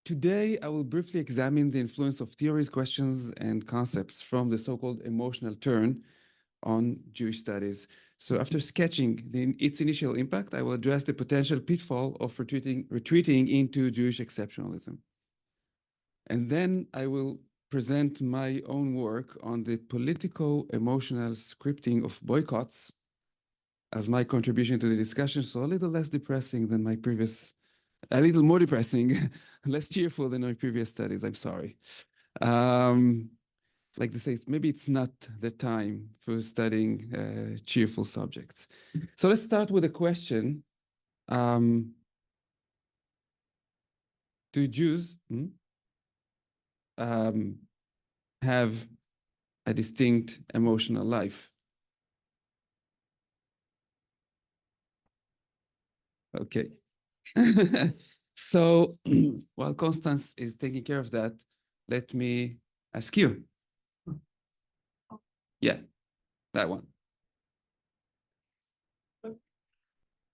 Today, I will briefly examine the influence of theories, questions, and concepts from the so-called emotional turn on Jewish studies. So after sketching its initial impact, I will address the potential pitfall of retreating into Jewish exceptionalism. And then I will present my own work on the politico-emotional scripting of boycotts as my contribution to the discussion, so a little less depressing than my previous, a little more depressing, less cheerful than my previous studies, I'm sorry. Like to say, maybe it's not the time for studying cheerful subjects. So let's start with a question. Do Jews have a distinct emotional life? Okay. So while Constance is taking care of that, let me ask you. Yeah, that one.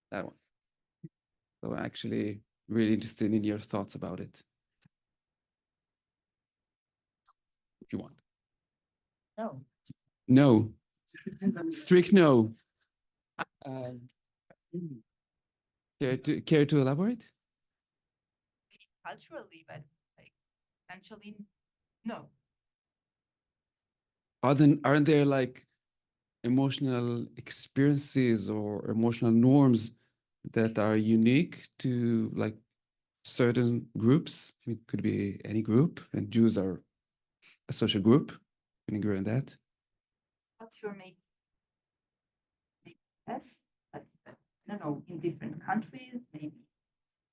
That one. So I'm actually really interested in your thoughts about it. If you want. No. No. Strict no. Care to elaborate? Culturally, but like essentially, no. Aren't there like emotional experiences or emotional norms that are unique to like certain groups? It could be any group, and Jews are a social group. Can you agree on that? Not sure, maybe yes. That's I don't know, in different countries, maybe.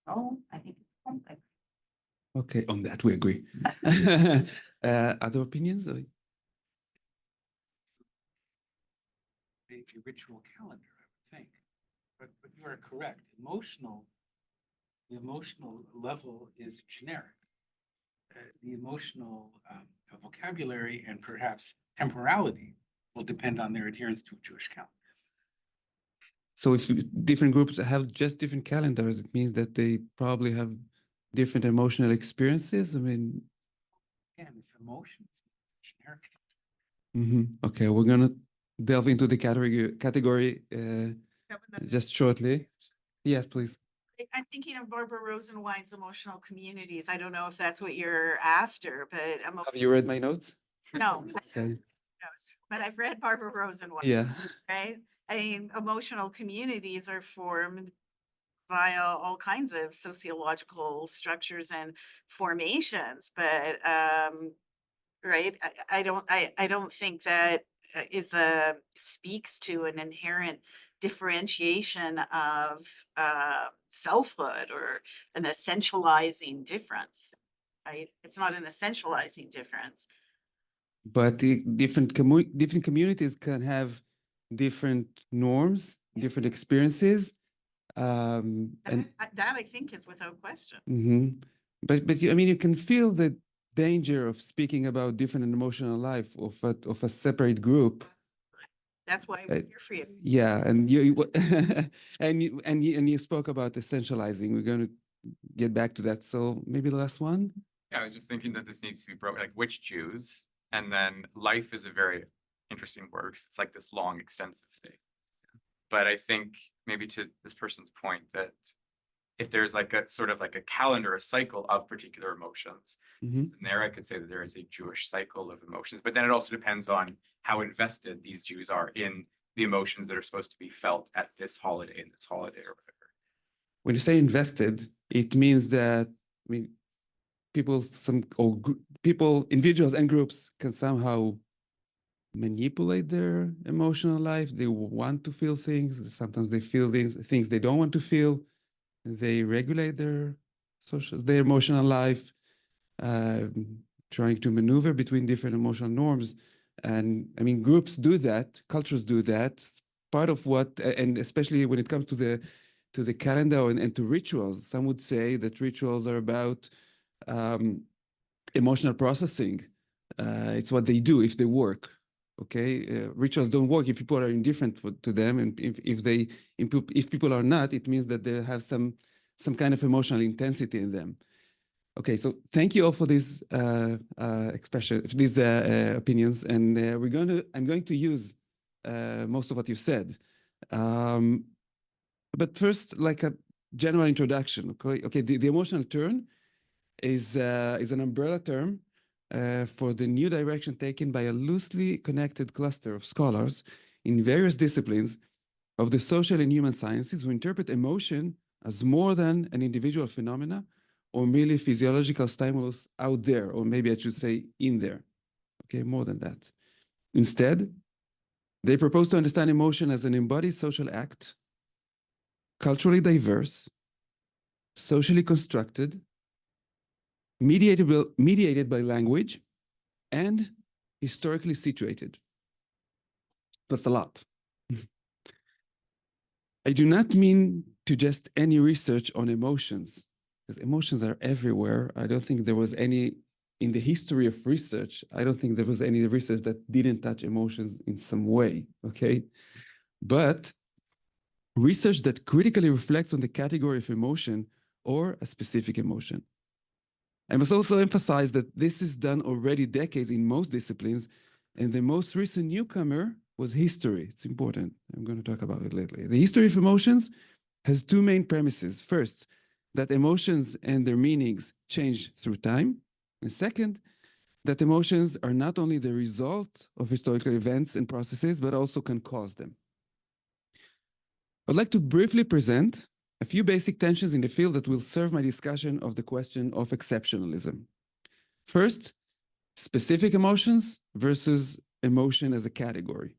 No, I think it's complex. Okay, on that we agree. Other opinions? A ritual calendar, I would think. But you are correct. The emotional level is generic. The emotional vocabulary and perhaps temporality will depend on their adherence to a Jewish calendar. So if different groups have just different calendars, it means that they probably have different emotional experiences. I mean, Again, if emotions generic. Okay, we're gonna delve into the category just shortly. Yes, please. I'm thinking of Barbara Rosenwein's emotional communities. I don't know if that's what you're after, but Have you read my notes? no, Okay. but I've read Barbara Rosenwein. Yeah. Right. I mean, emotional communities are formed via all kinds of sociological structures and formations, but right. I don't think that speaks to an inherent differentiation of selfhood or an essentializing difference. Right? It's not an essentializing difference. But different communities can have different norms, different experiences, and that I think is without question. But I mean, you can feel the danger of speaking about different emotional life of a separate group. That's why we're here for you. Yeah, and you spoke about essentializing. We're going to get back to that. So maybe the last one. Yeah, I was just thinking that this needs to be broken, like which Jews, and then life is a very interesting word because it's like this long, extensive thing. But I think maybe to this person's point that if there's like a sort of like a calendar, a cycle of particular emotions, and there I could say that there is a Jewish cycle of emotions, but then it also depends on how invested these Jews are in the emotions that are supposed to be felt at this holiday and this holiday or whatever. When you say invested, it means that, I mean, individuals and groups can somehow manipulate their emotional life. They want to feel things. Sometimes they feel things they don't want to feel. They regulate their emotional life, trying to maneuver between different emotional norms. And I mean, groups do that, cultures do that. It's part of what, and especially when it comes to the calendar and to rituals, some would say that rituals are about emotional processing. It's what they do if they work. Okay, rituals don't work if people are indifferent to them, and if people are not, it means that they have some kind of emotional intensity in them. Okay, so thank you all for these opinions, and I'm going to use most of what you've said. But first, like a general introduction. Okay, the emotional turn is an umbrella term for the new direction taken by a loosely connected cluster of scholars in various disciplines of the social and human sciences who interpret emotion as more than an individual phenomena or merely physiological stimulus out there, or maybe I should say in there. Okay, more than that. Instead, they propose to understand emotion as an embodied social act, culturally diverse, socially constructed, mediated by language, and historically situated. That's a lot. I do not mean to just any research on emotions, because emotions are everywhere. I don't think there was any, in the history of research, I don't think there was any research that didn't touch emotions in some way, okay? But research that critically reflects on the category of emotion or a specific emotion. I must also emphasize that this is done already decades in most disciplines, and the most recent newcomer was history. It's important. I'm going to talk about it later. The history of emotions has two main premises. First, that emotions and their meanings change through time. And second, that emotions are not only the result of historical events and processes, but also can cause them. I'd like to briefly present a few basic tensions in the field that will serve my discussion of the question of exceptionalism. First, specific emotions versus emotion as a category.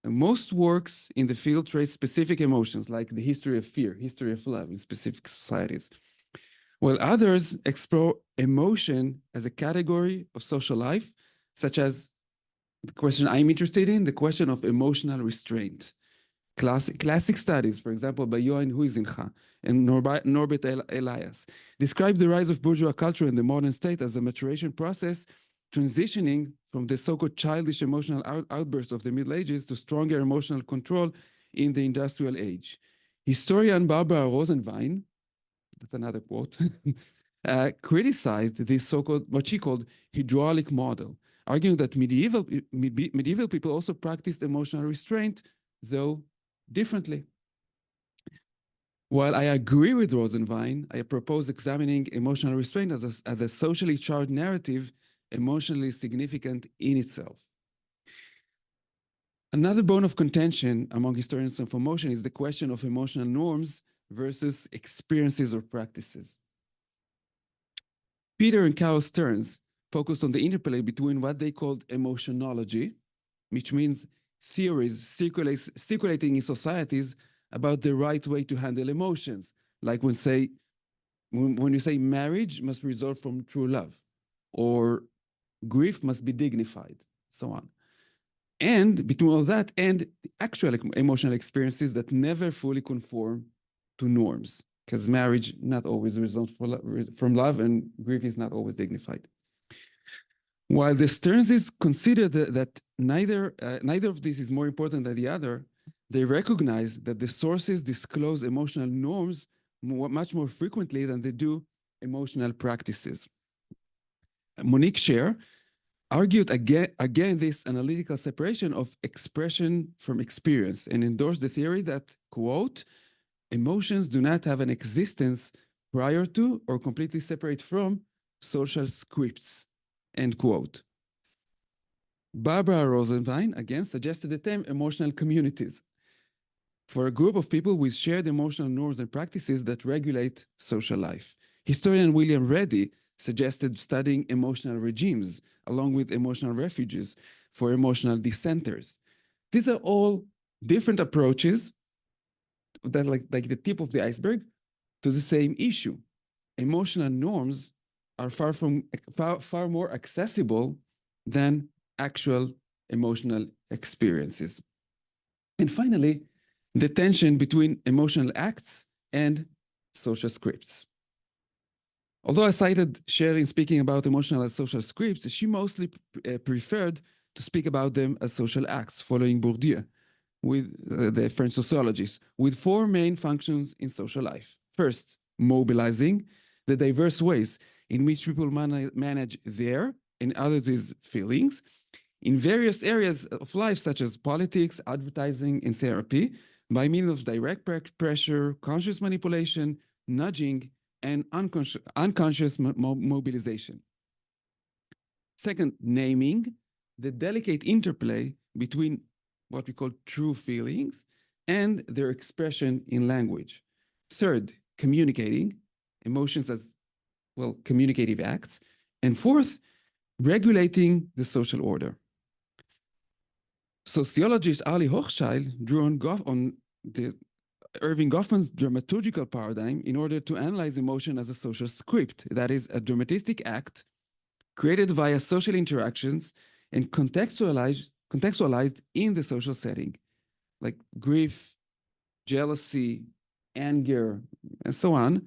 And most works in the field trace specific emotions, like the history of fear, history of love in specific societies, while others explore emotion as a category of social life, such as the question I'm interested in, the question of emotional restraint. Classic studies, for example, by Johan Huizinga and Norbert Elias, describe the rise of bourgeois culture in the modern state as a maturation process transitioning from the so-called childish emotional outbursts of the Middle Ages to stronger emotional control in the industrial age. Historian Barbara Rosenwein, that's another quote, criticized this so-called, what she called hydraulic model, arguing that medieval people also practiced emotional restraint, though differently. While I agree with Rosenwein, I propose examining emotional restraint as a socially charged narrative, emotionally significant in itself. Another bone of contention among historians of emotion is the question of emotional norms versus experiences or practices. Peter and Carol Stearns focused on the interplay between what they called emotionology, which means theories circulating in societies about the right way to handle emotions, like when you say marriage must result from true love, or grief must be dignified, so on. And between all that and the actual emotional experiences that never fully conform to norms, because marriage not always results from love and grief is not always dignified. While the Stearns consider that neither of these is more important than the other, they recognize that the sources disclose emotional norms much more frequently than they do emotional practices. Monique Scher argued again this analytical separation of expression from experience and endorsed the theory that, quote, emotions do not have an existence prior to or completely separate from social scripts, end quote. Barbara Rosenwein again suggested the term emotional communities for a group of people with shared emotional norms and practices that regulate social life. Historian William Reddy suggested studying emotional regimes along with emotional refuges for emotional dissenters. These are all different approaches that like the tip of the iceberg to the same issue. Emotional norms are far more accessible than actual emotional experiences. And finally, the tension between emotional acts and social scripts. Although I cited Sher in speaking about emotional and social scripts, she mostly preferred to speak about them as social acts, following Bourdieu, with the French sociologist, with four main functions in social life. First, mobilizing, the diverse ways in which people manage their and others' feelings in various areas of life, such as politics, advertising, and therapy, by means of direct pressure, conscious manipulation, nudging, and unconscious mobilization. Second, naming the delicate interplay between what we call true feelings and their expression in language. Third, communicating emotions as, well, communicative acts. And fourth, regulating the social order. Sociologist Ali Hochschild drew on the Irving Goffman's dramaturgical paradigm in order to analyze emotion as a social script, that is, a dramatistic act created via social interactions and contextualized in the social setting, like grief, jealousy, anger, and so on,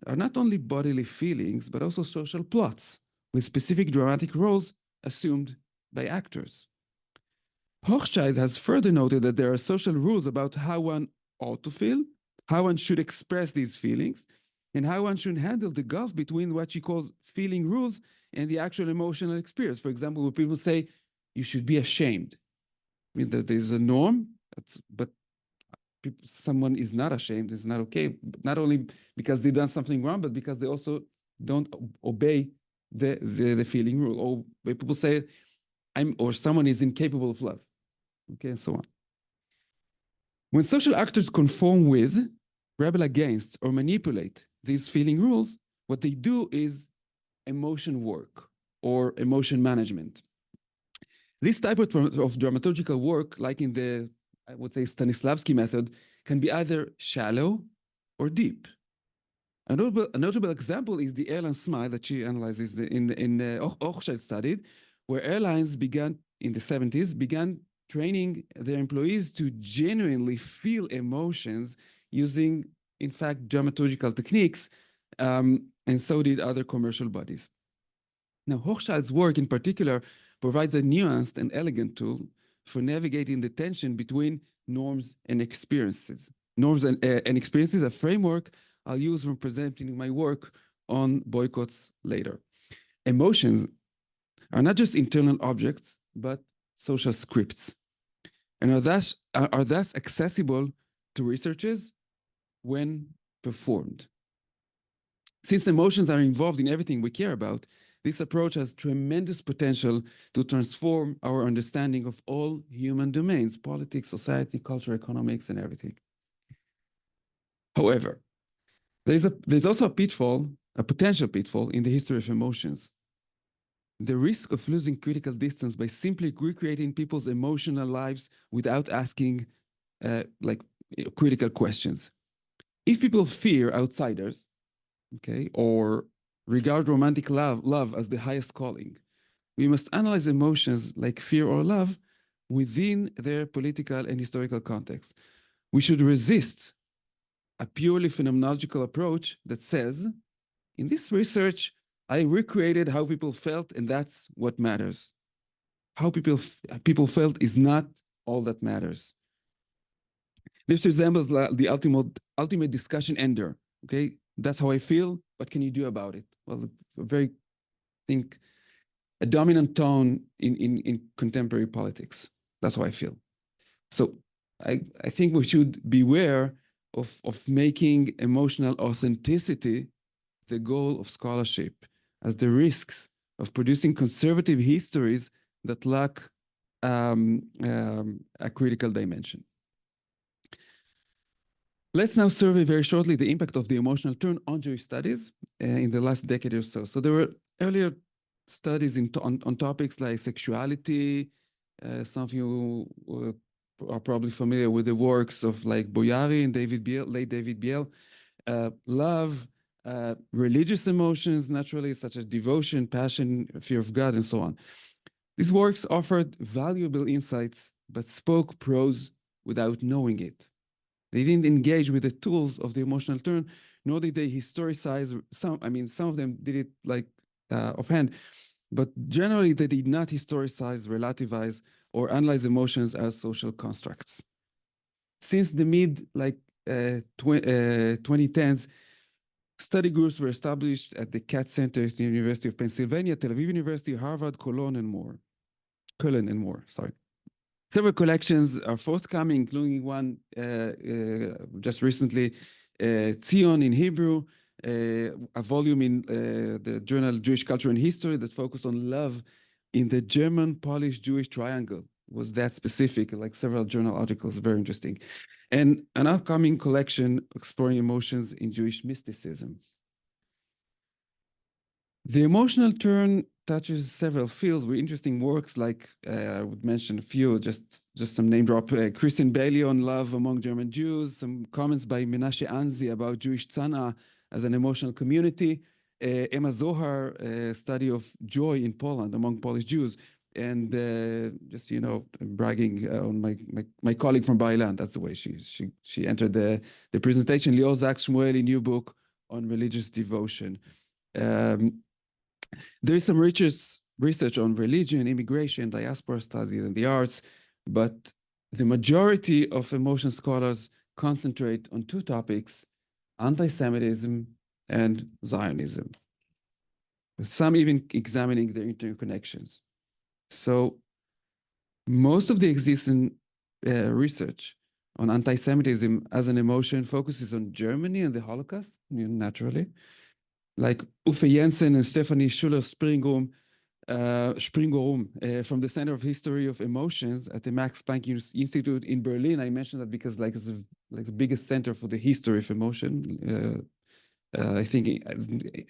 are not only bodily feelings, but also social plots with specific dramatic roles assumed by actors. Hochschild has further noted that there are social rules about how one ought to feel, how one should express these feelings, and how one should handle the gulf between what she calls feeling rules and the actual emotional experience. For example, when people say, you should be ashamed. I mean, that there's a norm, but someone is not ashamed, it's not okay, not only because they've done something wrong, but because they also don't obey the feeling rule. Or when people say, or someone is incapable of love, okay, and so on. When social actors conform with, rebel against, or manipulate these feeling rules, what they do is emotion work or emotion management. This type of dramaturgical work, like in the, I would say, Stanislavski method, can be either shallow or deep. A notable example is the airline smile that she analyzes in Hochschild studied, where airlines began in the 70s, began training their employees to genuinely feel emotions using, in fact, dramaturgical techniques, and so did other commercial bodies. Now, Hochschild's work in particular provides a nuanced and elegant tool for navigating the tension between norms and experiences. Norms and experiences, a framework I'll use when presenting my work on boycotts later. Emotions are not just internal objects, but social scripts, and are thus accessible to researchers when performed. Since emotions are involved in everything we care about, this approach has tremendous potential to transform our understanding of all human domains, politics, society, culture, economics, and everything. However, there's also a pitfall, a potential pitfall in the history of emotions. The risk of losing critical distance by simply recreating people's emotional lives without asking critical questions. If people fear outsiders, okay, or regard romantic love as the highest calling, we must analyze emotions like fear or love within their political and historical context. We should resist a purely phenomenological approach that says, in this research, I recreated how people felt, and that's what matters. How people felt is not all that matters. This resembles the ultimate discussion ender, okay? That's how I feel, what can you do about it? Well, a dominant tone in contemporary politics. That's how I feel. So I think we should beware of making emotional authenticity the goal of scholarship, as the risks of producing conservative histories that lack a critical dimension. Let's now survey very shortly the impact of the emotional turn on Jewish studies in the last decade or so. So there were earlier studies on topics like sexuality. Some of you are probably familiar with the works of like Boyari and late David Biel. Love, religious emotions, naturally, such as devotion, passion, fear of God, and so on. These works offered valuable insights, but spoke prose without knowing it. They didn't engage with the tools of the emotional turn, nor did they historicize some. I mean, some of them did it like offhand, but generally they did not historicize, relativize, or analyze emotions as social constructs. Since the mid 2010s, Study groups were established at the Katz Center at the University of Pennsylvania, Tel Aviv University, Harvard, Cologne, and more. Sorry. Several collections are forthcoming, including one just recently, Zion in Hebrew, a volume in the journal Jewish Culture and History that focused on love in the German-Polish-Jewish triangle. Was that specific, like several journal articles, very interesting. And an upcoming collection exploring emotions in Jewish mysticism. The emotional turn touches several fields with interesting works like, I would mention a few, just some name drop, Christian Bailey on love among German Jews, some comments by Menashe Anzi about Jewish tzana as an emotional community, Emma Zohar, study of joy in Poland among Polish Jews, and just, you know, bragging on my colleague from Bar-Ilan, that's the way she entered the presentation, Lior Zaks Shmueli, new book on religious devotion. There is some research on religion, immigration, diaspora studies, and the arts, but the majority of emotion scholars concentrate on two topics, anti-Semitism and Zionism, with some even examining their interconnections. So most of the existing research on anti-Semitism as an emotion focuses on Germany and the Holocaust, naturally. Like Uffe Jensen and Stephanie Schuller-Springorum from the Center of History of Emotions at the Max Planck Institute in Berlin. I mentioned that because it's like the biggest center for the history of emotion. I think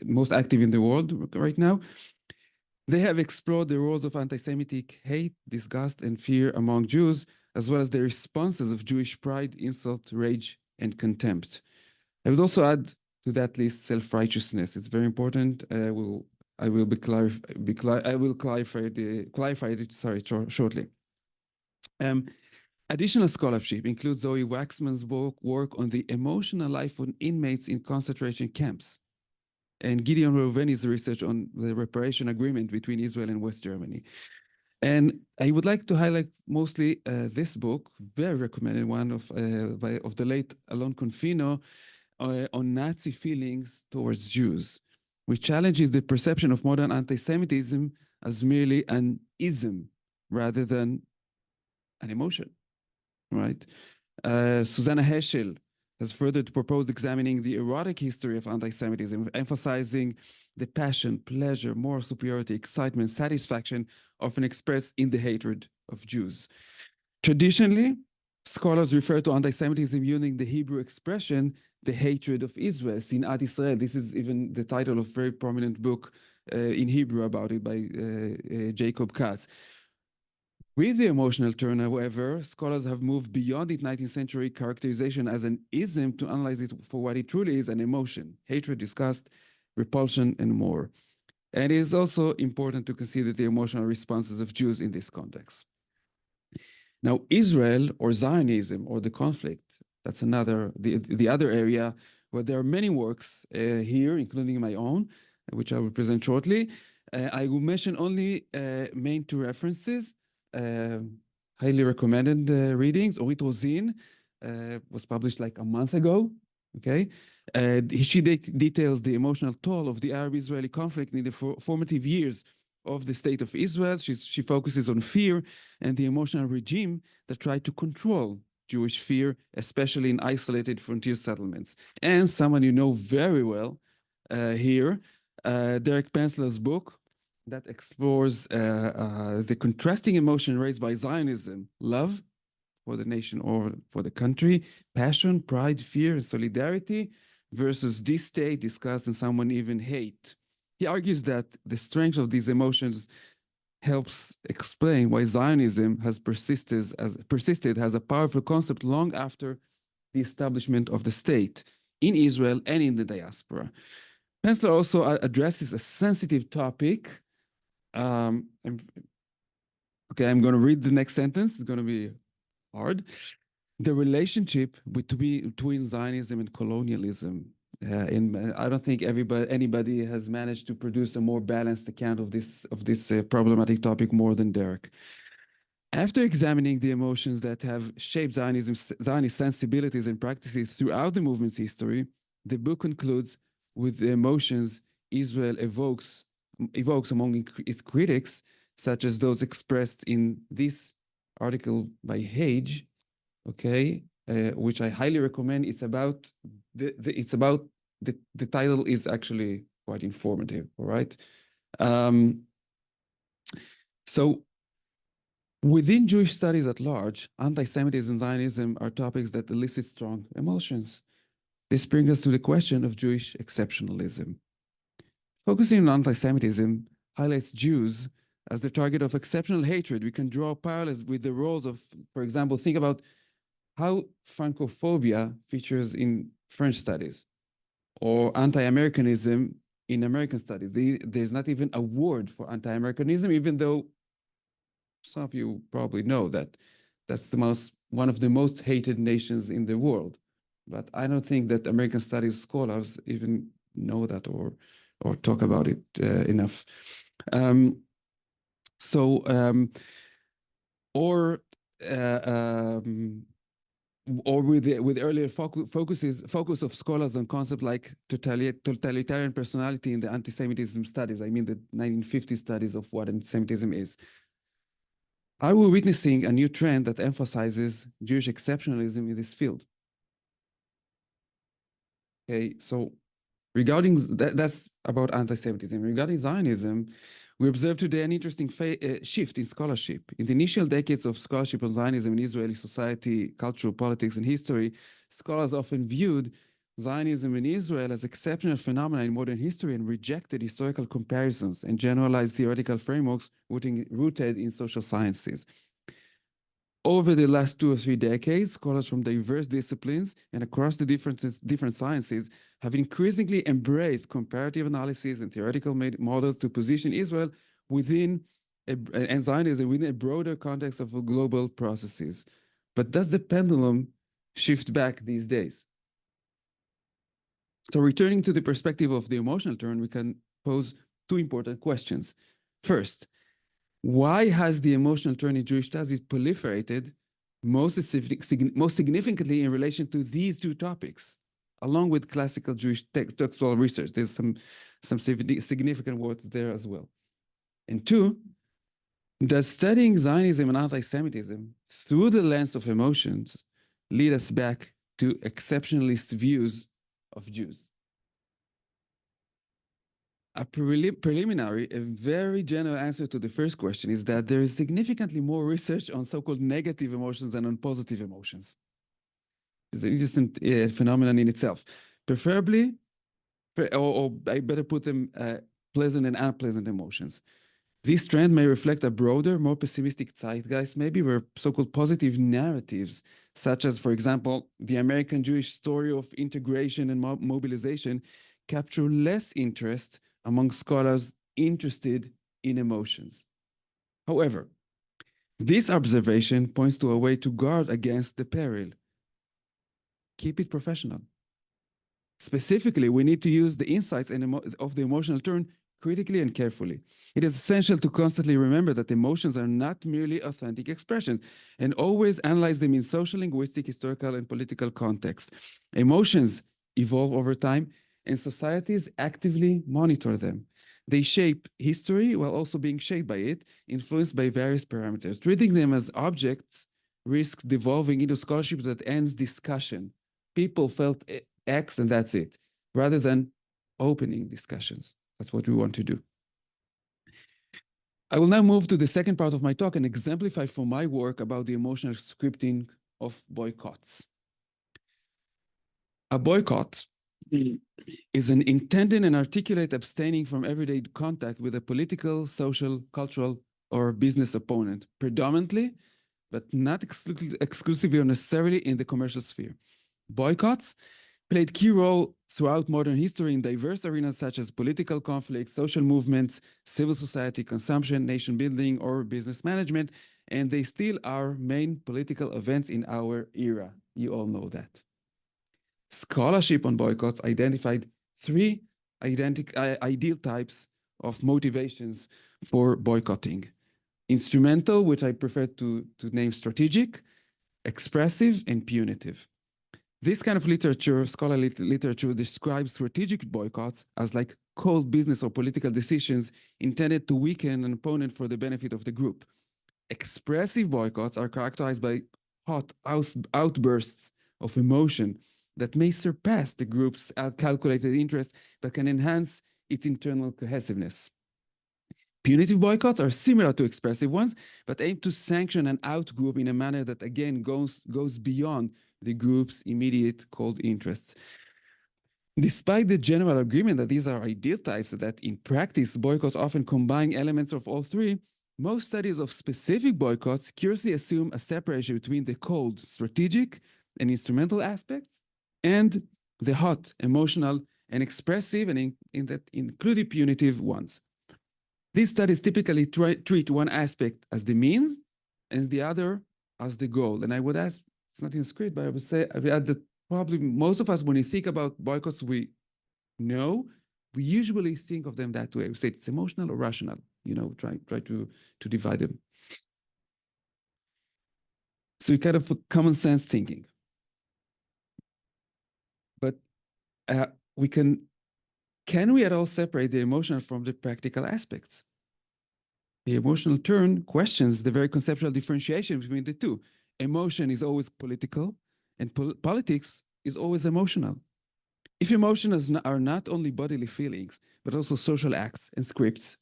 most active in the world right now. They have explored the roles of anti-Semitic hate, disgust, and fear among Jews, as well as the responses of Jewish pride, insult, rage, and contempt. I would also add to that list self-righteousness. It's very important. I will clarify it shortly. Additional scholarship includes Zoe Waxman's work on the emotional life of inmates in concentration camps, and Gideon Reuveni's research on the reparation agreement between Israel and West Germany. And I would like to highlight mostly this book, very recommended one of the late Alon Confino, on Nazi feelings towards Jews, which challenges the perception of modern anti-Semitism as merely an ism rather than an emotion, right? Susanna Heschel has further proposed examining the erotic history of anti-Semitism, emphasizing the passion, pleasure, moral superiority, excitement, satisfaction often expressed in the hatred of Jews. Traditionally, scholars refer to anti-Semitism using the Hebrew expression, the hatred of Israel, Sinat Israel. This is even the title of a very prominent book in Hebrew about it by Jacob Katz. With the emotional turn, however, scholars have moved beyond its 19th century characterization as an ism to analyze it for what it truly is, an emotion, hatred, disgust, repulsion, and more. And it is also important to consider the emotional responses of Jews in this context. Now, Israel or Zionism or the conflict, that's another, the other area where there are many works here, including my own, which I will present shortly. I will mention only main two references. Highly recommended readings. Orit Rozin was published like a month ago. Okay, she details the emotional toll of the Arab-Israeli conflict in the formative years of the state of Israel. She focuses on fear and the emotional regime that tried to control Jewish fear, especially in isolated frontier settlements. And someone you know very well here, Derek Pensler's book, that explores the contrasting emotion raised by Zionism, love for the nation or for the country, passion, pride, fear, and solidarity, versus distaste, disgust, and someone even hate. He argues that the strength of these emotions helps explain why Zionism has persisted as a powerful concept long after the establishment of the state in Israel and in the diaspora. Pensler also addresses a sensitive topic. I'm going to read the next sentence. It's going to be hard. The relationship between Zionism and colonialism. And I don't think anybody has managed to produce a more balanced account of this problematic topic more than Derek. After examining the emotions that have shaped Zionist sensibilities and practices throughout the movement's history, the book concludes with the emotions Israel evokes among its critics, such as those expressed in this article by Hage, okay, which I highly recommend. It's about the title is actually quite informative. All right. So within Jewish studies at large, anti-Semitism and Zionism are topics that elicit strong emotions. This brings us to the question of Jewish exceptionalism. Focusing on anti-Semitism highlights Jews as the target of exceptional hatred. We can draw parallels with the roles of, for example, think about how Francophobia features in French studies or anti-Americanism in American studies. There's not even a word for anti-Americanism, even though some of you probably know that that's one of the most hated nations in the world. But I don't think that American studies scholars even know that or talk about it enough. Or with earlier focus of scholars on concepts like totalitarian personality in the anti-Semitism studies. I mean the 1950 studies of what anti-Semitism is. Are we witnessing a new trend that emphasizes Jewish exceptionalism in this field? Okay, so regarding that's about anti-Semitism. Regarding Zionism, we observe today an interesting shift in scholarship. In the initial decades of scholarship on Zionism in Israeli society, cultural politics, and history, scholars often viewed Zionism in Israel as exceptional phenomena in modern history and rejected historical comparisons and generalized theoretical frameworks rooted in social sciences. Over the last 2 or 3 decades, scholars from diverse disciplines and across the different sciences have increasingly embraced comparative analysis and theoretical models to position Israel and Zionism within a broader context of global processes. But does the pendulum shift back these days? So returning to the perspective of the emotional turn, we can pose 2 important questions. First, why has the emotional turn in Jewish studies proliferated most significantly in relation to these 2 topics, along with classical Jewish textual research? There's some significant words there as well. And 2, does studying Zionism and anti-Semitism through the lens of emotions lead us back to exceptionalist views of Jews? A preliminary, a very general answer to the first question is that there is significantly more research on so-called negative emotions than on positive emotions. It's an interesting phenomenon in itself. Preferably, or I better put them pleasant and unpleasant emotions. This trend may reflect a broader, more pessimistic zeitgeist, maybe where so-called positive narratives, such as, for example, the American Jewish story of integration and mobilization, capture less interest among scholars interested in emotions. However, this observation points to a way to guard against the peril. Keep it professional. Specifically, we need to use the insights of the emotional turn critically and carefully. It is essential to constantly remember that emotions are not merely authentic expressions and always analyze them in social, linguistic, historical, and political context. Emotions evolve over time and societies actively monitor them. They shape history while also being shaped by it, influenced by various parameters. Treating them as objects risks devolving into scholarship that ends discussion. People felt X and that's it, rather than opening discussions. That's what we want to do. I will now move to the second part of my talk and exemplify from my work about the emotional scripting of boycotts. A boycott is an intended and articulate abstaining from everyday contact with a political, social, cultural, or business opponent, predominantly, but not exclusively or necessarily in the commercial sphere. Boycotts played key role throughout modern history in diverse arenas such as political conflicts, social movements, civil society, consumption, nation building, or business management, and they still are main political events in our era. You all know that. Scholarship on boycotts identified 3 ideal types of motivations for boycotting. Instrumental, which I prefer to name strategic, expressive, and punitive. This kind of literature, scholarly literature, describes strategic boycotts as like cold business or political decisions intended to weaken an opponent for the benefit of the group. Expressive boycotts are characterized by hot outbursts of emotion that may surpass the group's calculated interest, but can enhance its internal cohesiveness. Punitive boycotts are similar to expressive ones, but aim to sanction an outgroup in a manner that again goes beyond the group's immediate cold interests. Despite the general agreement that these are ideal types, that in practice boycotts often combine elements of all three, most studies of specific boycotts curiously assume a separation between the cold, strategic, and instrumental aspects, and the hot, emotional, and expressive, and in that included punitive ones. These studies typically treat one aspect as the means and the other as the goal. And I would ask, it's not in the script, but I would say that probably most of us, when we think about boycotts, we usually think of them that way. We say it's emotional or rational, try to divide them. So kind of common sense thinking. But can we at all separate the emotional from the practical aspects? The emotional turn questions the very conceptual differentiation between the two. Emotion is always political, and politics is always emotional. If emotions are not only bodily feelings, but also social acts and scripts,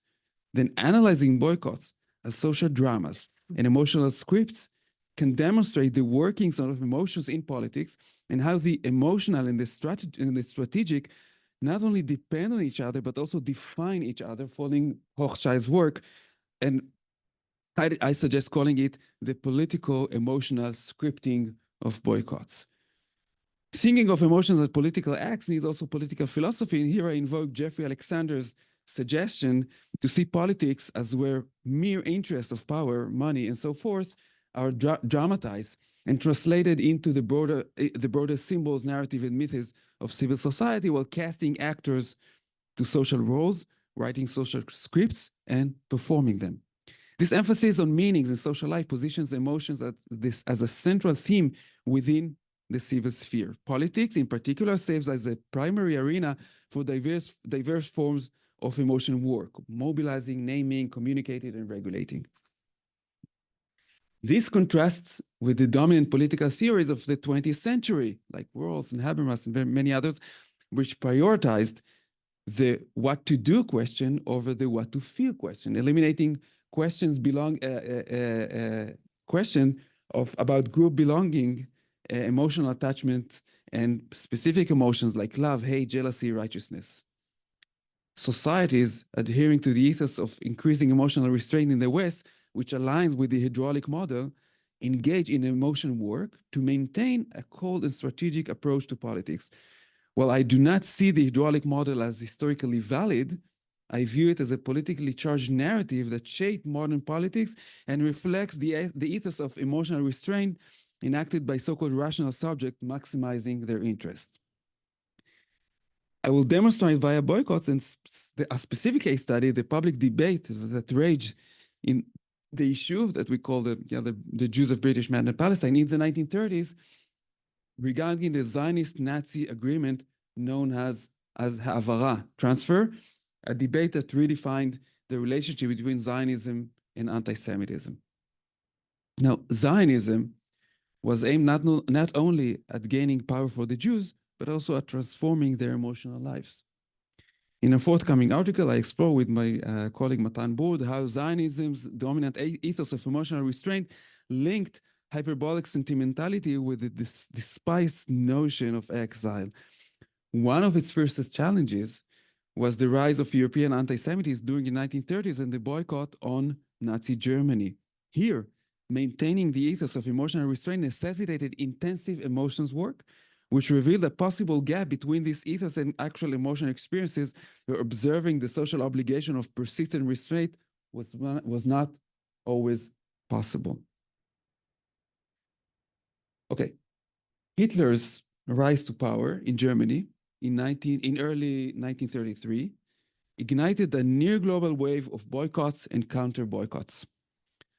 then analyzing boycotts as social dramas and emotional scripts can demonstrate the workings of emotions in politics and how the emotional and the strategic not only depend on each other, but also define each other, following Hochschild's work. And I suggest calling it the political emotional scripting of boycotts. Thinking of emotions as political acts needs also political philosophy. And here I invoke Jeffrey Alexander's suggestion to see politics as where mere interests of power, money, and so forth are dramatized and translated into the broader symbols, narrative, and myths of civil society, while casting actors to social roles, writing social scripts, and performing them. This emphasis on meanings in social life positions emotions as a central theme within the civil sphere. Politics, in particular, serves as a primary arena for diverse forms of emotion work, mobilizing, naming, communicating, and regulating. This contrasts with the dominant political theories of the 20th century, like Rawls and Habermas and many others, which prioritized the what to do question over the what to feel question, eliminating questions about group belonging, emotional attachment, and specific emotions like love, hate, jealousy, righteousness. Societies adhering to the ethos of increasing emotional restraint in the West, which aligns with the hydraulic model, engage in emotion work to maintain a cold and strategic approach to politics. While I do not see the hydraulic model as historically valid, I view it as a politically charged narrative that shaped modern politics and reflects the ethos of emotional restraint enacted by so-called rational subjects maximizing their interest. I will demonstrate via boycotts and a specific case study the public debate that raged in the Yishuv that we call the Jews of British Mandate Palestine in the 1930s regarding the Zionist Nazi agreement known as Ha'avara, transfer, a debate that redefined the relationship between Zionism and anti-Semitism. Now, Zionism was aimed not only at gaining power for the Jews, but also at transforming their emotional lives. In a forthcoming article, I explore with my colleague Matan Boud how Zionism's dominant ethos of emotional restraint linked hyperbolic sentimentality with the despised notion of exile. One of its first challenges was the rise of European anti-Semitism during the 1930s and the boycott on Nazi Germany. Here, maintaining the ethos of emotional restraint necessitated intensive emotions work, which revealed a possible gap between this ethos and actual emotional experiences, where observing the social obligation of persistent restraint was not always possible. Okay, Hitler's rise to power in Germany in early 1933 ignited a near global wave of boycotts and counter boycotts.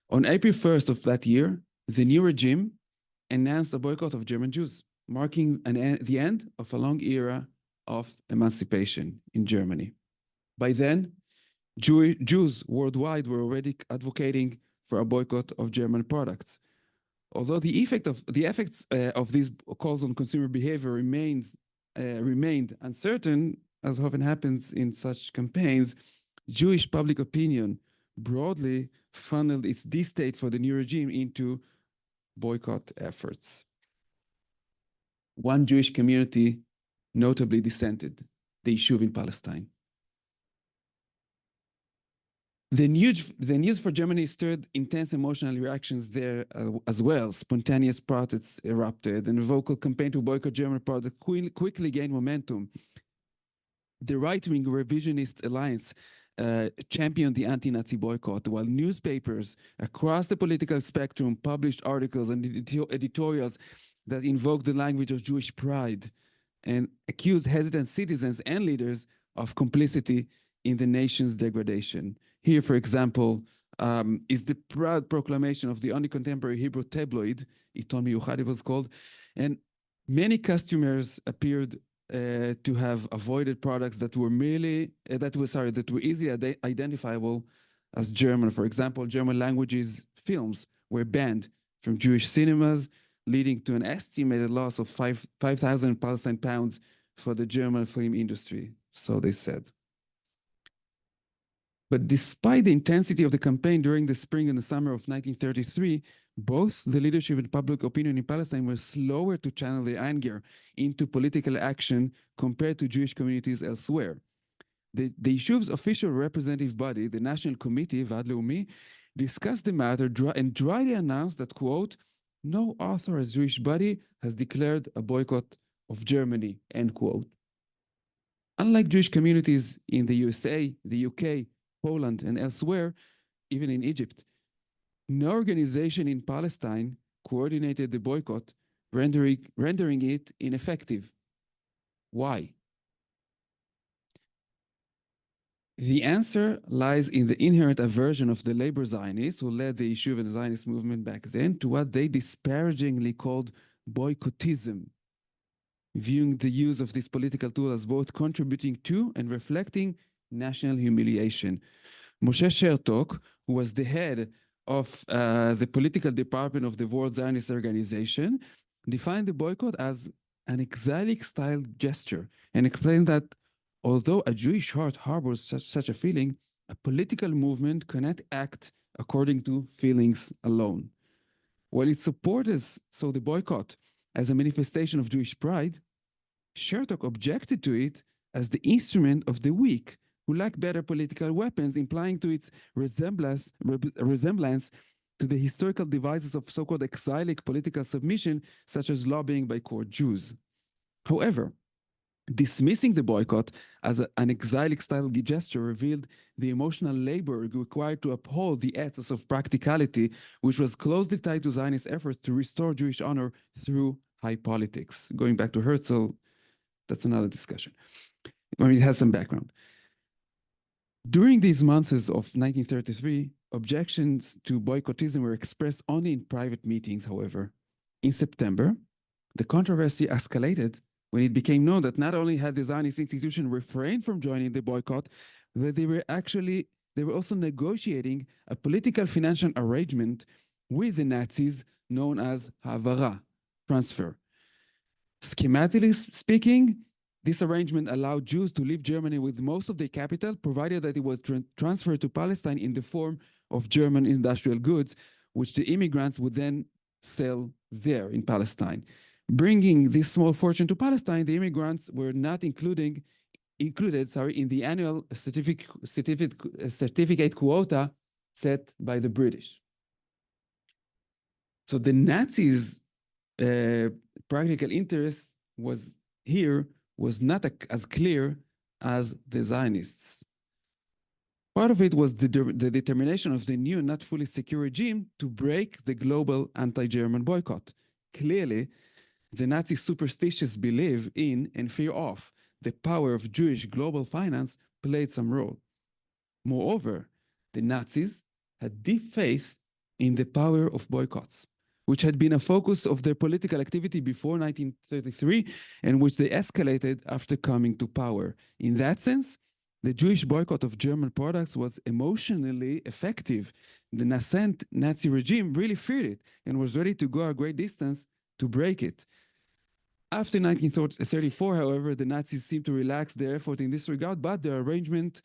On April 1st of that year, the new regime announced a boycott of German Jews, marking the end of a long era of emancipation in Germany. By then, Jews worldwide were already advocating for a boycott of German products. Although the effects of these calls on consumer behavior remained uncertain, as often happens in such campaigns, Jewish public opinion broadly funneled its distaste for the new regime into boycott efforts. One Jewish community notably dissented, the Yishuv in Palestine. The news for Germany stirred intense emotional reactions there as well. Spontaneous protests erupted, and a vocal campaign to boycott German products quickly gained momentum. The right-wing revisionist alliance championed the anti-Nazi boycott, while newspapers across the political spectrum published articles and editorials that invoked the language of Jewish pride and accused hesitant citizens and leaders of complicity in the nation's degradation. Here, for example, is the proud proclamation of the only contemporary Hebrew tabloid, Iton Miyuchad it was called, and many customers appeared to have avoided products that were easily identifiable as German. For example, German languages films were banned from Jewish cinemas, leading to an estimated loss of 5,000 Palestine pounds for the German film industry, so they said. But despite the intensity of the campaign during the spring and the summer of 1933, both the leadership and public opinion in Palestine were slower to channel their anger into political action compared to Jewish communities elsewhere. The Yishuv's official representative body, the National Committee, Vad Leumi, discussed the matter and dryly announced that, quote, no authorized Jewish body has declared a boycott of Germany, end quote. Unlike Jewish communities in the USA, the UK, Poland, and elsewhere, even in Egypt, no organization in Palestine coordinated the boycott, rendering it ineffective. Why? The answer lies in the inherent aversion of the labor Zionists, who led the Yishuv and Zionist movement back then, to what they disparagingly called boycottism, viewing the use of this political tool as both contributing to and reflecting national humiliation. Moshe Shertok, who was the head of the political department of the World Zionist Organization, defined the boycott as an exilic-style gesture and explained that although a Jewish heart harbors such a feeling, a political movement cannot act according to feelings alone. While its supporters saw the boycott as a manifestation of Jewish pride, Shertok objected to it as the instrument of the weak, who lack better political weapons, implying to its resemblance to the historical devices of so-called exilic political submission, such as lobbying by core Jews. However, dismissing the boycott as an exilic-style gesture revealed the emotional labor required to uphold the ethos of practicality, which was closely tied to Zionist efforts to restore Jewish honor through high politics. Going back to Herzl, that's another discussion. I mean, it has some background. During these months of 1933, objections to boycottism were expressed only in private meetings, however. In September, the controversy escalated when it became known that not only had the Zionist institution refrained from joining the boycott, but they were also negotiating a political financial arrangement with the Nazis known as Havara, transfer. Schematically speaking, this arrangement allowed Jews to leave Germany with most of their capital, provided that it was transferred to Palestine in the form of German industrial goods, which the immigrants would then sell there in Palestine. Bringing this small fortune to Palestine, the immigrants were not included in the annual certificate quota set by the British. So the Nazis' practical interest was not as clear as the Zionists. Part of it was the determination of the new, not fully secure regime to break the global anti-German boycott. Clearly, the Nazi superstitious belief in and fear of the power of Jewish global finance played some role. Moreover, the Nazis had deep faith in the power of boycotts. which had been a focus of their political activity before 1933 and which they escalated after coming to power. In that sense, the Jewish boycott of German products was emotionally effective. The nascent Nazi regime really feared it and was ready to go a great distance to break it. After 1934, however, the Nazis seemed to relax their effort in this regard, but their arrangement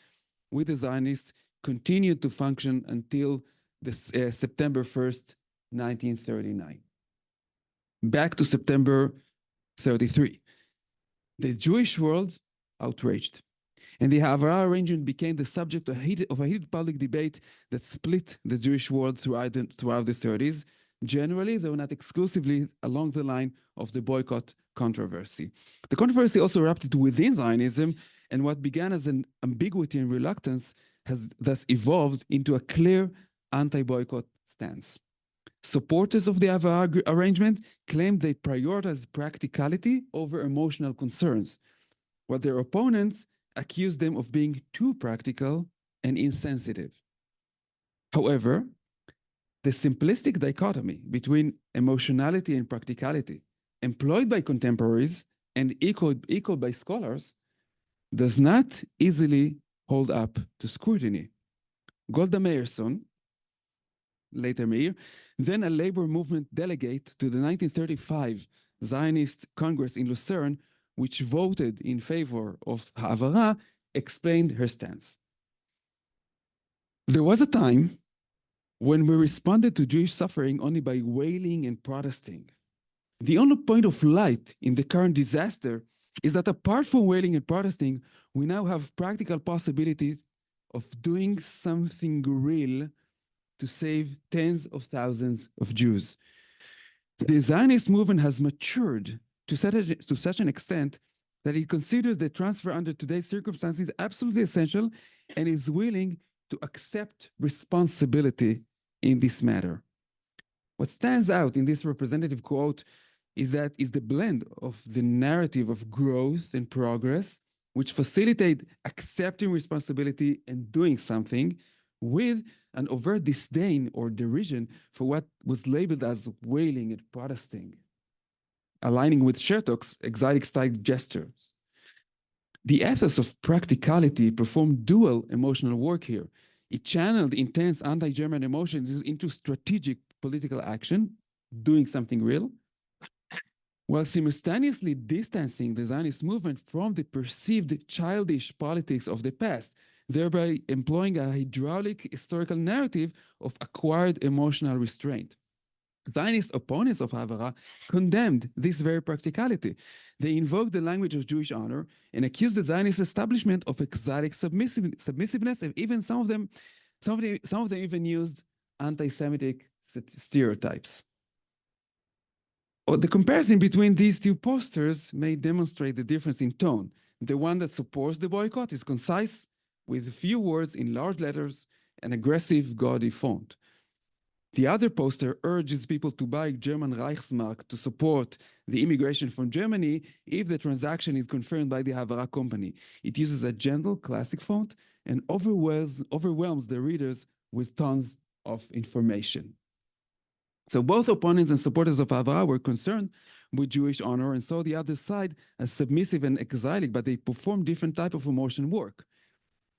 with the Zionists continued to function until September 1st, 1939. Back to September 33. The Jewish world outraged, and the Havara arrangement became the subject of a heated public debate that split the Jewish world throughout the 30s, generally, though not exclusively, along the line of the boycott controversy. The controversy also erupted within Zionism, and what began as an ambiguity and reluctance has thus evolved into a clear anti-boycott stance. Supporters of the Havara arrangement claimed they prioritized practicality over emotional concerns, while their opponents accused them of being too practical and insensitive. However, the simplistic dichotomy between emotionality and practicality employed by contemporaries and echoed by scholars does not easily hold up to scrutiny. Golda Meirson, later Meir, then a labor movement delegate to the 1935 Zionist Congress in Lucerne, which voted in favor of Havara, explained her stance. There was a time when we responded to Jewish suffering only by wailing and protesting. The only point of light in the current disaster is that apart from wailing and protesting, we now have practical possibilities of doing something real to save tens of thousands of Jews. The Zionist movement has matured to such an extent that it considers the transfer under today's circumstances absolutely essential and is willing to accept responsibility in this matter. What stands out in this representative quote is the blend of the narrative of growth and progress, which facilitate accepting responsibility and doing something, with an overt disdain or derision for what was labeled as wailing and protesting, aligning with Chertok's exotic-style gestures. The ethos of practicality performed dual emotional work here. It channeled intense anti-German emotions into strategic political action, doing something real, while simultaneously distancing the Zionist movement from the perceived childish politics of the past, thereby employing a hydraulic historical narrative of acquired emotional restraint. Zionist opponents of Havara condemned this very practicality. They invoked the language of Jewish honor and accused the Zionist establishment of exotic submissiveness, and even some of them even used anti-Semitic stereotypes. The comparison between these two posters may demonstrate the difference in tone. The one that supports the boycott is concise, with few words in large letters and aggressive, gaudy font. The other poster urges people to buy German Reichsmark to support the immigration from Germany if the transaction is confirmed by the Havara company. It uses a gentle, classic font and overwhelms the readers with tons of information. So both opponents and supporters of Havara were concerned with Jewish honor and saw the other side as submissive and exilic, but they performed different type of emotion work.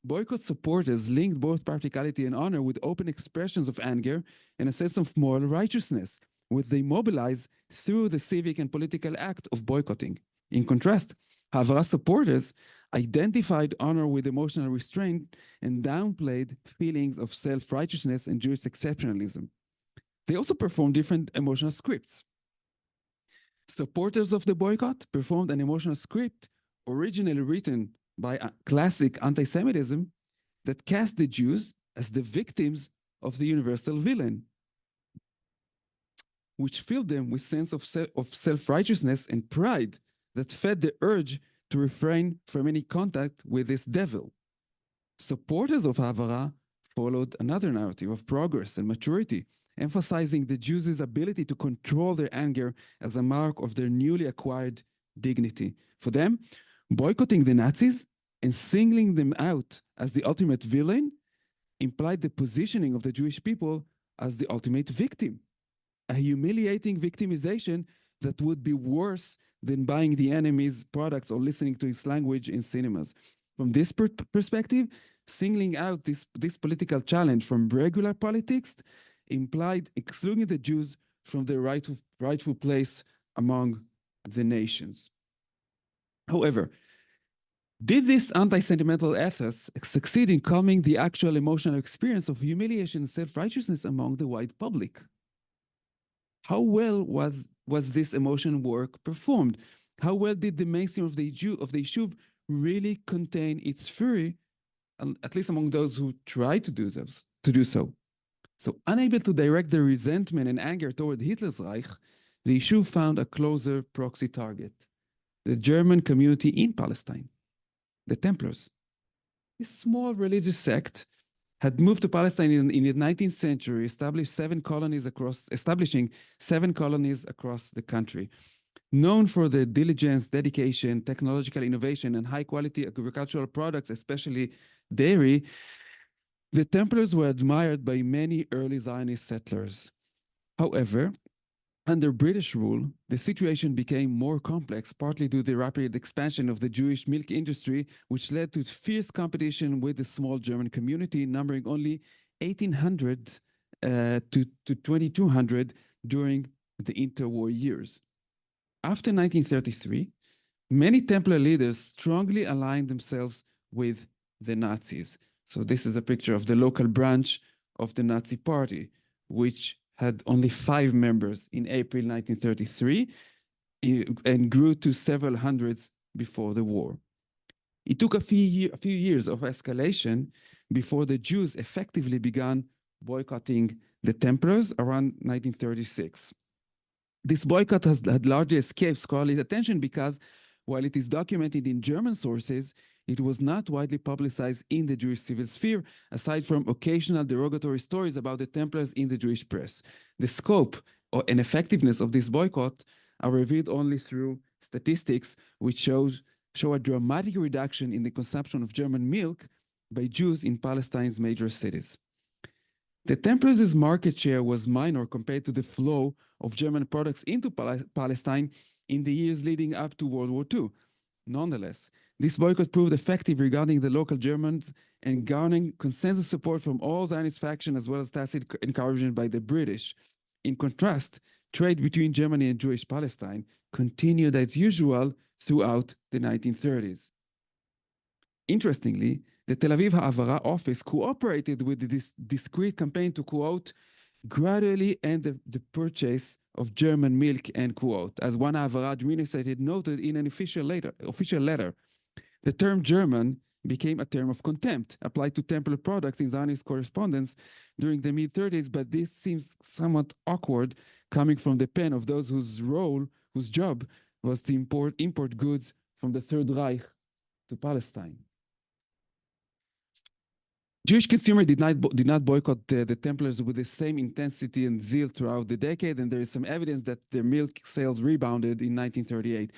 Boycott supporters linked both practicality and honor with open expressions of anger and a sense of moral righteousness, which they mobilize through the civic and political act of boycotting. In contrast, Havara supporters identified honor with emotional restraint and downplayed feelings of self-righteousness and Jewish exceptionalism. They also performed different emotional scripts. Supporters of the boycott performed an emotional script originally written by a classic anti-Semitism that cast the Jews as the victims of the universal villain, which filled them with sense of self-righteousness and pride that fed the urge to refrain from any contact with this devil. Supporters of Havara followed another narrative of progress and maturity, emphasizing the Jews' ability to control their anger as a mark of their newly acquired dignity. For them, boycotting the Nazis and singling them out as the ultimate villain implied the positioning of the Jewish people as the ultimate victim. a humiliating victimization that would be worse than buying the enemy's products or listening to his language in cinemas. From this perspective, singling out this political challenge from regular politics implied excluding the Jews from their rightful place among the nations. However, did this anti-sentimental ethos succeed in calming the actual emotional experience of humiliation and self-righteousness among the white public? How well was this emotion work performed? How well did the mainstream of the Yishuv really contain its fury, at least among those who tried to do so? So, unable to direct their resentment and anger toward Hitler's Reich, the Yishuv found a closer proxy target: the German community in Palestine, the Templars. This small religious sect had moved to Palestine in the 19th century, establishing 7 colonies across the country. Known for their diligence, dedication, technological innovation, and high-quality agricultural products, especially dairy, the Templars were admired by many early Zionist settlers. However, under British rule, the situation became more complex, partly due to the rapid expansion of the Jewish milk industry, which led to fierce competition with the small German community, numbering only 1,800 to 2,200 during the interwar years. After 1933, many Templar leaders strongly aligned themselves with the Nazis. So this is a picture of the local branch of the Nazi Party, which had only 5 members in April 1933 and grew to several hundreds before the war. It took a few years of escalation before the Jews effectively began boycotting the Templars around 1936. This boycott had largely escaped scholarly attention because, while it is documented in German sources, it was not widely publicized in the Jewish civil sphere, aside from occasional derogatory stories about the Templars in the Jewish press. The scope and effectiveness of this boycott are revealed only through statistics, which show a dramatic reduction in the consumption of German milk by Jews in Palestine's major cities. The Templars' market share was minor compared to the flow of German products into Palestine in the years leading up to World War II. Nonetheless, this boycott proved effective regarding the local Germans and garnering consensus support from all Zionist factions as well as tacit encouragement by the British. In contrast, trade between Germany and Jewish Palestine continued as usual throughout the 1930s. Interestingly, the Tel Aviv Ha'avara office cooperated with this discreet campaign to, quote, gradually end the purchase of German milk, end quote, as one Ha'avara administrator noted in an official letter. The term German became a term of contempt applied to Templar products in Zionist correspondence during the mid-30s, but this seems somewhat awkward coming from the pen of those whose job was to import goods from the Third Reich to Palestine. Jewish consumers did not boycott the Templars with the same intensity and zeal throughout the decade, and there is some evidence that their milk sales rebounded in 1938.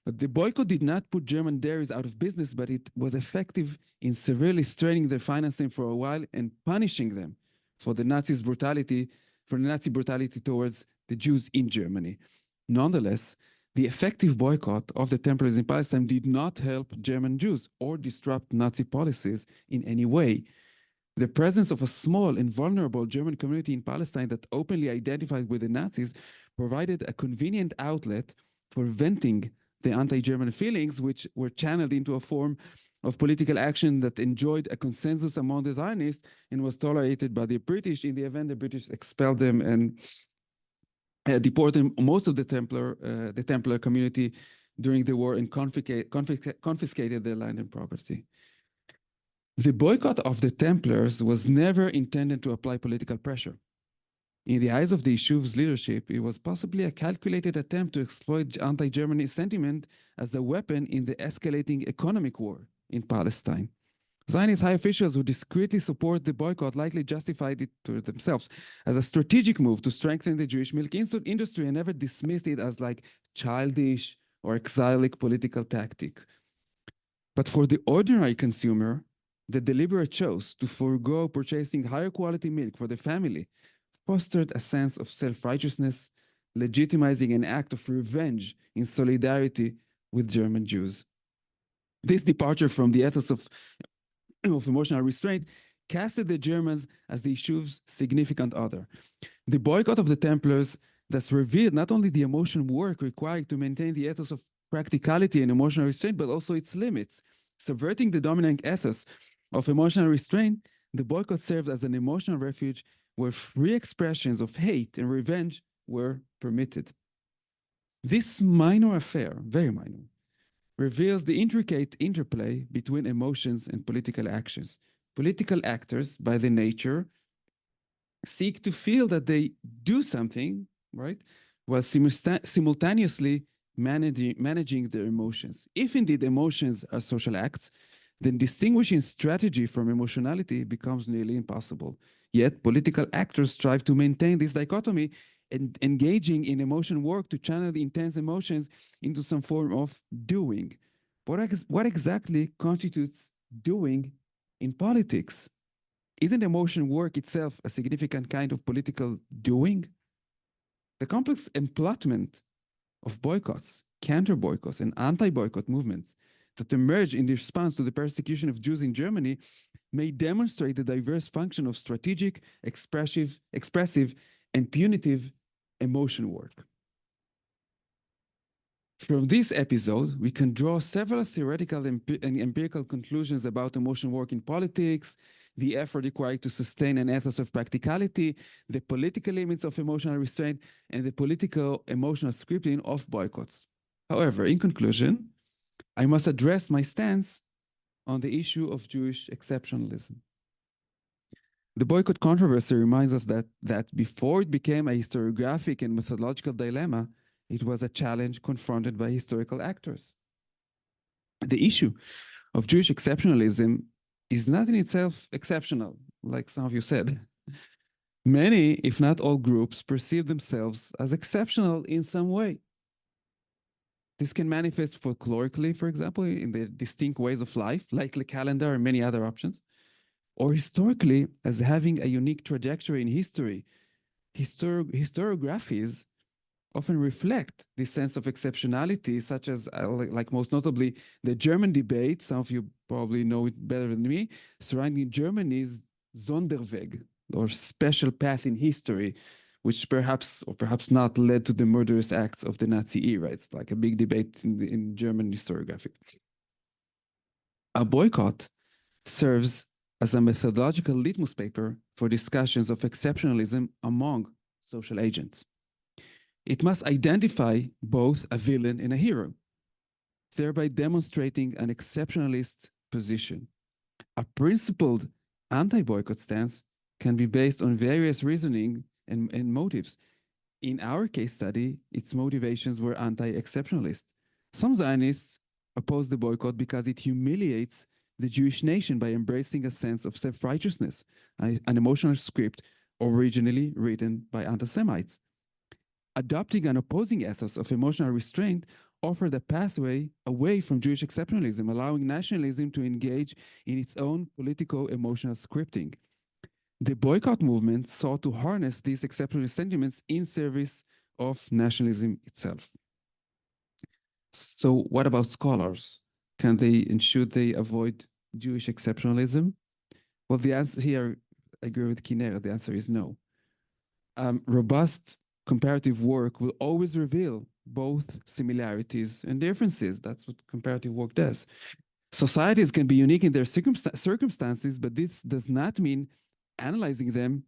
But the boycott did not put German dairies out of business, but it was effective in severely straining their financing for a while and punishing them for the Nazi brutality towards the Jews in Germany. Nonetheless, the effective boycott of the Templars in Palestine did not help German Jews or disrupt Nazi policies in any way. The presence of a small and vulnerable German community in Palestine that openly identified with the Nazis provided a convenient outlet for venting the anti-German feelings, which were channeled into a form of political action that enjoyed a consensus among the Zionists and was tolerated by the British in the event the British expelled them and deported most of the Templar community during the war and confiscated their land and property. The boycott of the Templars was never intended to apply political pressure. In the eyes of the Yishuv's leadership, it was possibly a calculated attempt to exploit anti-German sentiment as a weapon in the escalating economic war in Palestine. Zionist high officials who discreetly support the boycott likely justified it to themselves as a strategic move to strengthen the Jewish milk industry and never dismissed it as like childish or exilic political tactic. But for the ordinary consumer, the deliberate choice to forego purchasing higher quality milk for the family fostered a sense of self-righteousness, legitimizing an act of revenge in solidarity with German Jews. This departure from the ethos of emotional restraint casted the Germans as the Yishuv's significant other. The boycott of the Templars thus revealed not only the emotional work required to maintain the ethos of practicality and emotional restraint, but also its limits. Subverting the dominant ethos of emotional restraint, the boycott served as an emotional refuge where free expressions of hate and revenge were permitted. This minor affair, very minor, reveals the intricate interplay between emotions and political actions. Political actors, by their nature, seek to feel that they do something, right, while simultaneously managing their emotions. If indeed emotions are social acts, then distinguishing strategy from emotionality becomes nearly impossible. Yet political actors strive to maintain this dichotomy and engaging in emotion work to channel the intense emotions into some form of doing. What exactly constitutes doing in politics? Isn't emotion work itself a significant kind of political doing? The complex emplotment of boycotts, counter-boycotts, and anti-boycott movements that emerge in response to the persecution of Jews in Germany may demonstrate the diverse function of strategic, expressive, and punitive emotion work. From this episode, we can draw several theoretical and empirical conclusions about emotion work in politics, the effort required to sustain an ethos of practicality, the political limits of emotional restraint, and the political emotional scripting of boycotts. However, in conclusion, I must address my stance on the issue of Jewish exceptionalism. The boycott controversy reminds us that before it became a historiographic and methodological dilemma, it was a challenge confronted by historical actors. The issue of Jewish exceptionalism is not in itself exceptional, like some of you said. Many, if not all groups, perceive themselves as exceptional in some way. This can manifest folklorically, for example, in the distinct ways of life, like the calendar and many other options, or historically as having a unique trajectory in history. Historiographies often reflect this sense of exceptionality, such as, like most notably, the German debate, some of you probably know it better than me, surrounding Germany's Sonderweg, or special path in history, which perhaps or perhaps not led to the murderous acts of the Nazi era. It's like a big debate in German historiography. A boycott serves as a methodological litmus paper for discussions of exceptionalism among social agents. It must identify both a villain and a hero, thereby demonstrating an exceptionalist position. A principled anti-boycott stance can be based on various reasoning and motives. In our case study, its motivations were anti-exceptionalist. Some Zionists opposed the boycott because it humiliates the Jewish nation by embracing a sense of self-righteousness, an emotional script originally written by anti-Semites. Adopting an opposing ethos of emotional restraint offered a pathway away from Jewish exceptionalism, allowing nationalism to engage in its own politico-emotional scripting. The boycott movement sought to harness these exceptionalist sentiments in service of nationalism itself. So what about scholars? Can they and should they avoid Jewish exceptionalism? Well, the answer here, I agree with Kinera, the answer is no. Robust comparative work will always reveal both similarities and differences. That's what comparative work does. Societies can be unique in their circumstances, but this does not mean analyzing them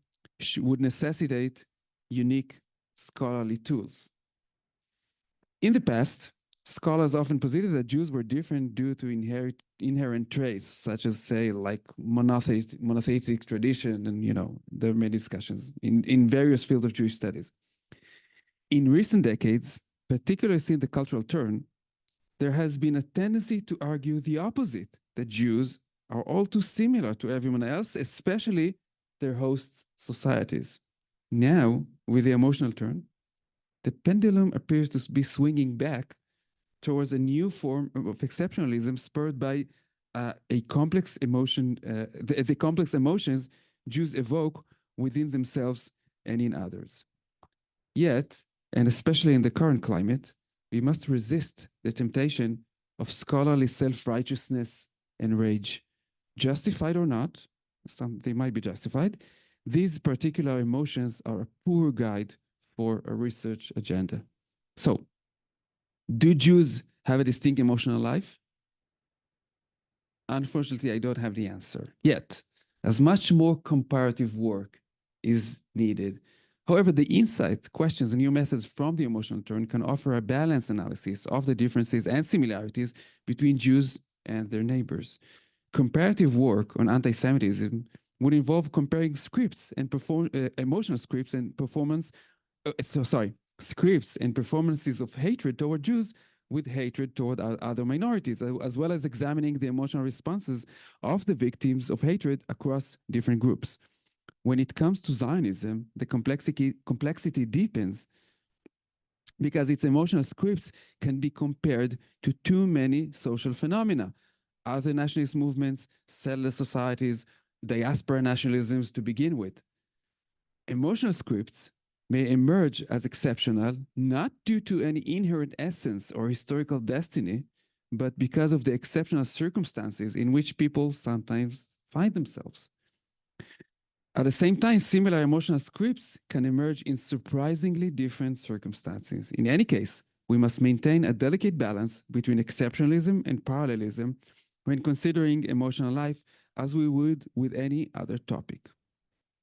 would necessitate unique scholarly tools. In the past, scholars often posited that Jews were different due to inherent traits, such as, say, like monotheistic tradition, and there are many discussions in various fields of Jewish studies. In recent decades, particularly since the cultural turn, there has been a tendency to argue the opposite, that Jews are all too similar to everyone else, especially their host societies. Now, with the emotional turn, the pendulum appears to be swinging back towards a new form of exceptionalism spurred by a complex emotion, the complex emotions Jews evoke within themselves and in others. Yet, and especially in the current climate, we must resist the temptation of scholarly self-righteousness and rage. Justified or not, they might be justified, these particular emotions are a poor guide for a research agenda. So, do Jews have a distinct emotional life? Unfortunately, I don't have the answer yet, as much more comparative work is needed. However, the insights, questions, and new methods from the emotional turn can offer a balanced analysis of the differences and similarities between Jews and their neighbors. Comparative work on anti-Semitism would involve comparing scripts and emotional scripts and scripts and performances of hatred toward Jews with hatred toward other minorities, as well as examining the emotional responses of the victims of hatred across different groups. When it comes to Zionism, the complexity deepens because its emotional scripts can be compared to too many social phenomena, other nationalist movements, settler societies, diaspora nationalisms to begin with. Emotional scripts may emerge as exceptional, not due to any inherent essence or historical destiny, but because of the exceptional circumstances in which people sometimes find themselves. At the same time, similar emotional scripts can emerge in surprisingly different circumstances. In any case, we must maintain a delicate balance between exceptionalism and parallelism when considering emotional life, as we would with any other topic.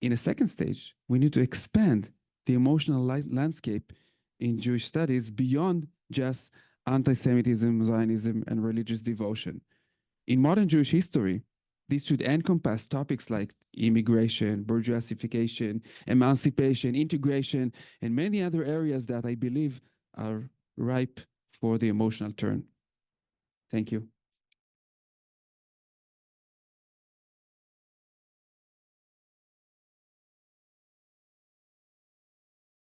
In a second stage, we need to expand the emotional landscape in Jewish studies beyond just anti-Semitism, Zionism, and religious devotion. In modern Jewish history, this should encompass topics like immigration, bourgeoisification, emancipation, integration, and many other areas that I believe are ripe for the emotional turn. Thank you.